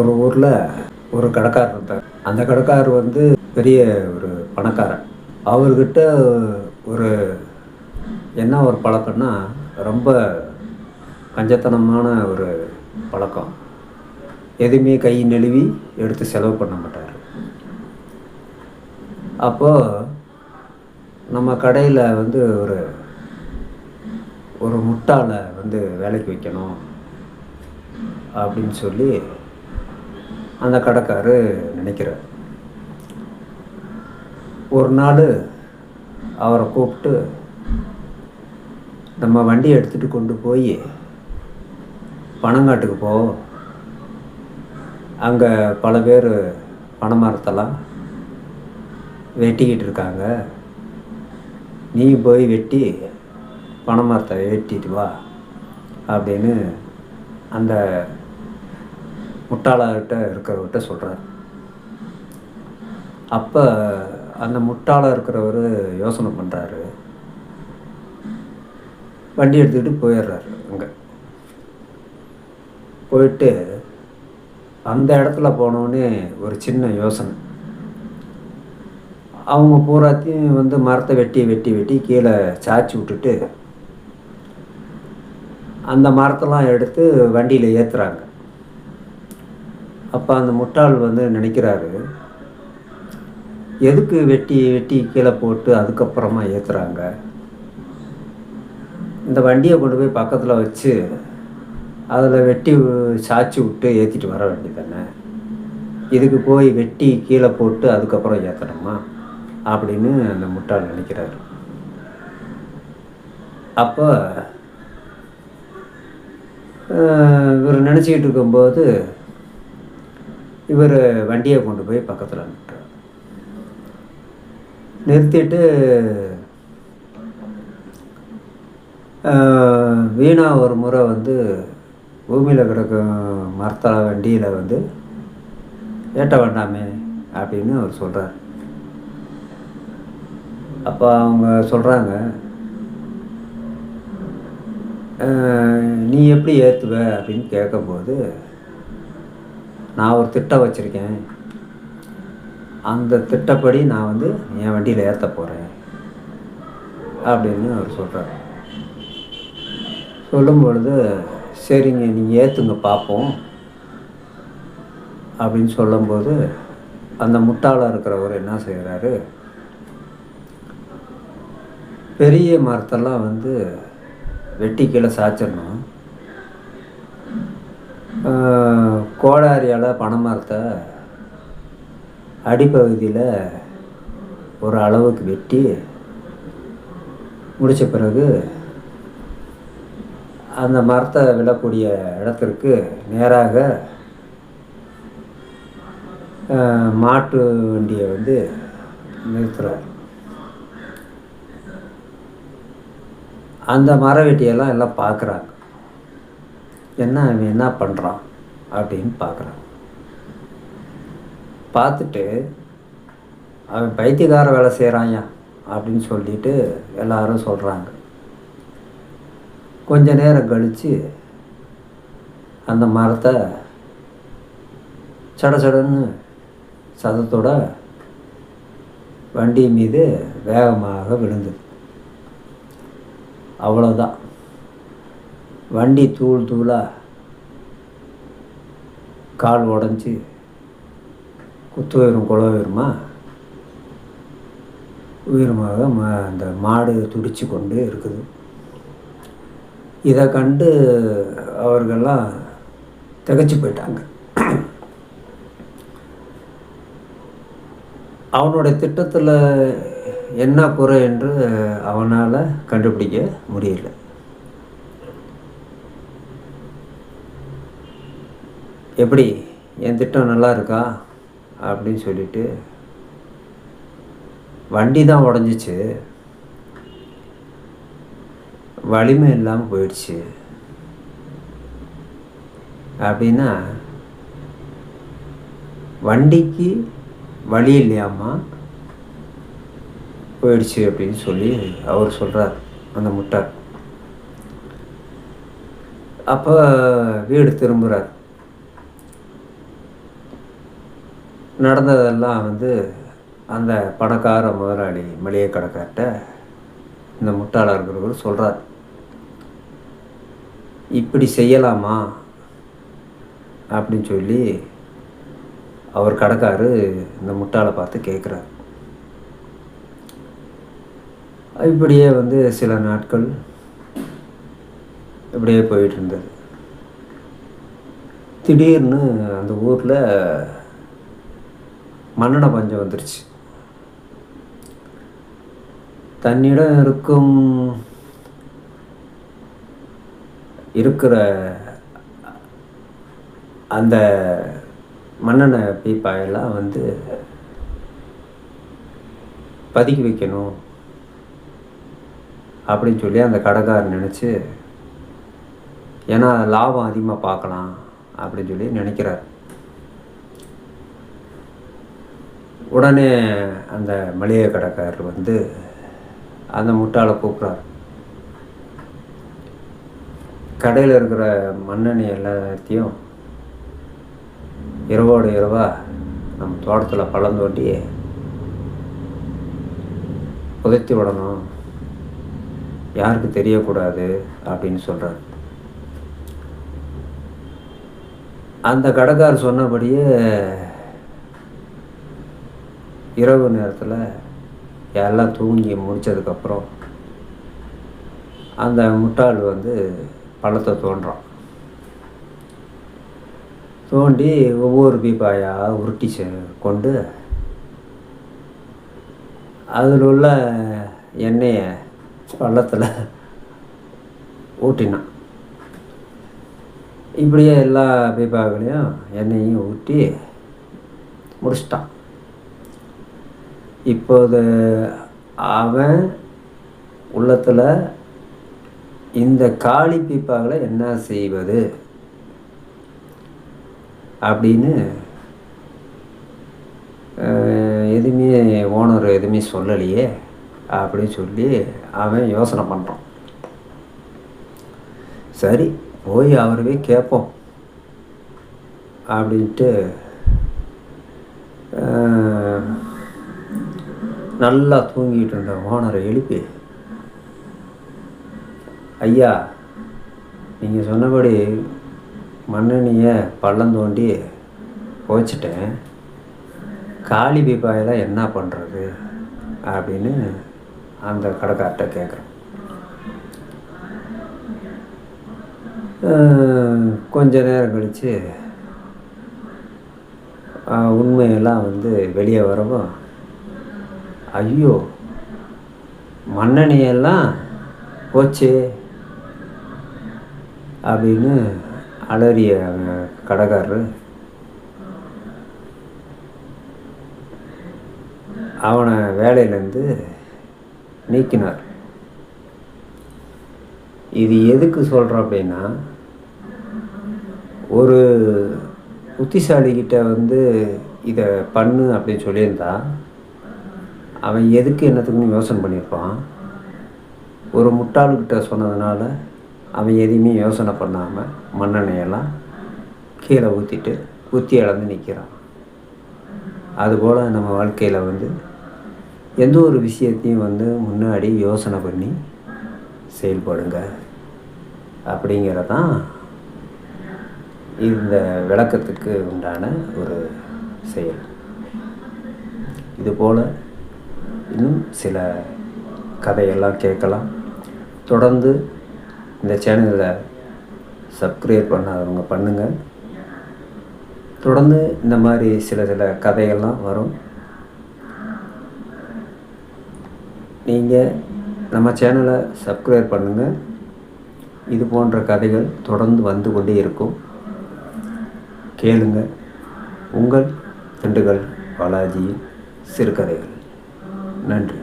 ஒரு ஊரில் ஒரு கடைக்காரர் இருந்தார். அந்த கடைக்காரர் வந்து பெரிய ஒரு பணக்காரர். அவர்கிட்ட ஒரு என்ன ஒரு பழக்கம்னா, ரொம்ப கஞ்சத்தனமான ஒரு பழக்கம். எதுவுமே கை நழுவி எடுத்து செலவு பண்ண மாட்டார். அப்போது நம்ம கடையில் வந்து ஒரு ஒரு முட்டாளை வந்து வேலைக்கு வைக்கணும் அப்படின்னு சொல்லி அந்த கடைக்காரர் நினைக்கிறார். ஒரு நாள் அவரை கூப்பிட்டு, நம்ம வண்டியை எடுத்துகிட்டு கொண்டு போய் பனங்காட்டுக்கு போ, அங்கே பல பேர் பனைமரத்தெல்லாம் வெட்டிக்கிட்டு இருக்காங்க, நீ போய் வெட்டி பனைமரத்தை வெட்டிட்டு வா அப்படின்னு அந்த முட்டாளர்கிட்ட இருக்கிறவர்கிட்ட சொல்கிறார். அப்போ அந்த முட்டாளாக இருக்கிறவர் யோசனை பண்ணுறாரு. வண்டி எடுத்துக்கிட்டு போயிடுறாரு. அங்கே போயிட்டு அந்த இடத்துல போனோடனே ஒரு சின்ன யோசனை. அவங்க பூராத்தையும் வந்து மரத்தை வெட்டி வெட்டி வெட்டி கீழே சாய்ச்சி விட்டுட்டு அந்த மரத்தெல்லாம் எடுத்து வண்டியில் ஏற்றுறாங்க. அப்போ அந்த முட்டாள் வந்து நினைக்கிறாரு, எதுக்கு வெட்டி வெட்டி கீழே போட்டு அதுக்கப்புறமா ஏற்றுறாங்க? இந்த வண்டியை கொண்டு போய் பக்கத்தில் வச்சு அதில் வெட்டி சாய்ச்சி விட்டு ஏற்றிட்டு வர வேண்டி தானே, இதுக்கு போய் வெட்டி கீழே போட்டு அதுக்கப்புறம் ஏற்றணுமா அப்படின்னு அந்த முட்டாள் நினைக்கிறாரு. அப்போ இவர் நினச்சிக்கிட்டு இருக்கும்போது இவர் வண்டியை கொண்டு போய் பக்கத்தில் நிறுத்திட்டு, வீணா ஒரு முறை வந்து பூமியில் கிடக்கும் மரத்தலை வண்டியில் வந்து ஏட்ட வேண்டாமே அப்படின்னு அவர் சொல்கிறார். அப்போ அவங்க சொல்கிறாங்க, நீ எப்படி ஏற்றுவ அப்படின்னு கேட்கும்போது, நான் ஒரு திட்டம் வச்சுருக்கேன், அந்த திட்டப்படி நான் வந்து என் வண்டியில் ஏற்ற போகிறேன் அப்படின்னு அவர் சொல்கிறார். சொல்லும் பொழுது, சரிங்க நீங்கள் ஏற்றுங்க பார்ப்போம் அப்படின்னு சொல்லும்போது அந்த முட்டாளாக இருக்கிறவர் என்ன செய்கிறாரு, பெரிய மரத்தெல்லாம் வந்து வெட்டி கீழே சாய்ச்சிடணும், கோடாரியால் பனை மரத்தை அடிப்பகுதியில் ஒரு அளவுக்கு வெட்டி முடித்த பிறகு அந்த மரத்தை விழக்கூடிய இடத்திற்கு நேராக மாட்டு வண்டியை வந்து நிறுத்துகிறார். அந்த மர வெட்டியெல்லாம் எல்லாம் பார்க்குறாங்க, என்ன அவன் என்ன பண்ணுறான் அப்படின்னு பார்க்குறாங்க. பார்த்துட்டு அவன் பைத்தியக்கார வேலை செய்கிறாயா அப்படின்னு சொல்லிட்டு எல்லாரும் சொல்கிறாங்க. கொஞ்ச நேரம் கழித்து அந்த மரத்தை சடன்னு சதத்தோட வண்டி மீது வேகமாக விழுந்தது. அவ்வளோதான், வண்டி தூள் தூளாக கால் உடஞ்சி குத்து உயிரும் குல உயிருமா உயிருமாக அந்த மாடு துடிச்சு கொண்டு இருக்குது. இதை கண்டு அவர்கள்லாம் திகைச்சு போயிட்டாங்க. அவனுடைய திட்டத்தில் என்ன குறை என்று அவனால் கண்டுபிடிக்க முடியல. எப்படி என் திட்டம் நல்லா இருக்கா அப்படின்னு சொல்லிட்டு, வண்டி தான் உடஞ்சிச்சு, வலிமை இல்லாமல் போயிடுச்சு அப்படின்னா, வண்டிக்கு வழி இல்லையாம்மா போயிடுச்சு அப்படின்னு சொல்லி அவர் சொல்கிறார் அந்த முட்டாள். அப்போ வீடு திரும்புகிறார். நடந்ததெல்லாம் வந்து அந்த பணக்கார முதலாளி மளிகை கடைக்கார்ட்ட இந்த முட்டாளாக இருக்கிறவர் சொல்கிறார். இப்படி செய்யலாமா அப்படின்னு சொல்லி அவர் கடைக்காரு இந்த முட்டாளை பார்த்து கேட்குறார். இப்படியே வந்து சில நாட்கள் இப்படியே போயிட்டு இருந்தது. திடீர்னு அந்த ஊரில் மண்ணெண்ணெய் பஞ்சம் வந்துருச்சு. தன்னிடம் இருக்கிற அந்த மண்ணெண்ணெய் பீப்பாயெல்லாம் வந்து பதுக்கி வைக்கணும் அப்படின்னு சொல்லி அந்த கடைக்காரர் நினச்சி, ஏன்னா லாபம் அதிகமாக பார்க்கலாம் அப்படின்னு சொல்லி நினைக்கிறார். உடனே அந்த மளிகை கடைக்காரர் வந்து அந்த முட்டாளை கூப்பிட்றார். கடையில் இருக்கிற மண்ணெண்ணெய் எல்லாத்தையும் இரவோடு இரவாக நம்ம தோட்டத்தில் பள்ளம் தோண்டி புதைத்து விடணும், யாருக்கு தெரியக்கூடாது அப்படின்னு சொல்கிறார். அந்த கடைக்காரர் சொன்னபடியே இரவு நேரத்தில் எல்லாம் தூங்கி முடித்ததுக்கப்புறம் அந்த முட்டாள் வந்து பள்ளத்தை தோன்றான். தோண்டி ஒவ்வொரு பீப்பாயாக உருட்டி கொண்டு அதில் உள்ள எண்ணெயை பள்ளத்தில் ஊட்டினான். இப்படியே எல்லா பீப்பாக்களையும் எண்ணெயையும் ஊட்டி முடிச்சிட்டான். இப்போது அவன் உள்ளத்தில் இந்த காளி பீப்பாக்களை என்ன செய்வது அப்படின்னு எதுவுமே ஓனர் எதுவுமே சொல்லலையே அப்படின்னு சொல்லி அவன் யோசனை பண்ணுறான். சரி, போய் அவரவே கேட்போம் அப்படின்ட்டு நல்லா தூங்கிட்டு இருந்த ஓனரை எழுப்பி, ஐயா, நீங்கள் சொன்னபடி மண்ணெண்ணியை பள்ளம் தோண்டி போச்சிட்டேன், காளி பீப்பாயெல்லாம் என்ன பண்ணுறது அப்படின்னு அந்த கடைக்கார்ட்ட கேட்குறேன். கொஞ்ச நேரம் கழித்து உண்மையெல்லாம் வந்து வெளியே வரவும், ஐயோ, மண்ணெண்ணியெல்லாம் போச்சு அப்படின்னு அலறிய கடைக்காரரு அவனை வேலையிலேருந்து நீக்கினார். இது எதுக்கு சொல்கிறோம் அப்படின்னா, ஒரு புத்திசாலிக்கிட்ட வந்து இதை பண்ணு அப்படின்னு சொல்லியிருந்தா அவன் எதுக்கு என்னத்துக்குன்னு யோசனை பண்ணியிருப்பான். ஒரு முட்டாள்கிட்ட சொன்னதுனால அவன் எதையுமே யோசனை பண்ணாமல் மண்ணெண்ணெயெல்லாம் கீழே ஊற்றிட்டு குத்தி இழந்து நிற்கிறான். அதுபோல் நம்ம வாழ்க்கையில் வந்து எந்த ஒரு விஷயத்தையும் வந்து முன்னாடி யோசனை பண்ணி செயல்படுங்க அப்படிங்கிறதான் இந்த விளக்கத்துக்கு உண்டான ஒரு செயல். இதுபோல் இன்னும் சில கதையெல்லாம் கேட்கலாம். தொடர்ந்து இந்த சேனலில் சப்ஸ்கிரைப் பண்ணாதவங்க பண்ணுங்கள். தொடர்ந்து இந்த மாதிரி சில கதைகள்லாம் வரும். நீங்கள் நம்ம சேனலை சப்ஸ்கிரைப் பண்ணுங்கள். இது போன்ற கதைகள் தொடர்ந்து வந்து கொண்டே இருக்கும். கேளுங்க. உங்கள் திண்டுக்கல் பாலாஜியின் சிறுகதைகள். நன்றி.